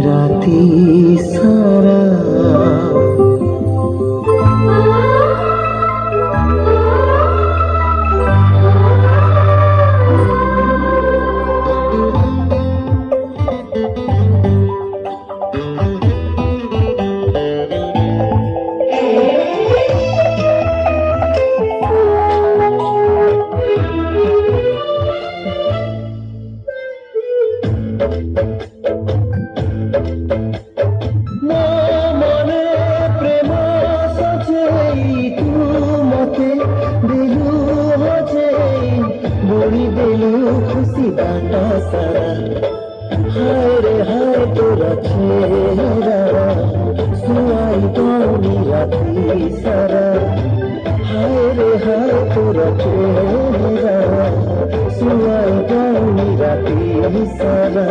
রাতি সারা মনে প্রেম সজেই তু মতে দিলু হজে বড়ি দিলু খুশি বাটা সারা হায় রে হায় তোরা ছেড়া শুয়াই দৌনি রাতি সারা হায় রে হায় তোরা ছেড়া শুয়াই দৌনি রাতি সারা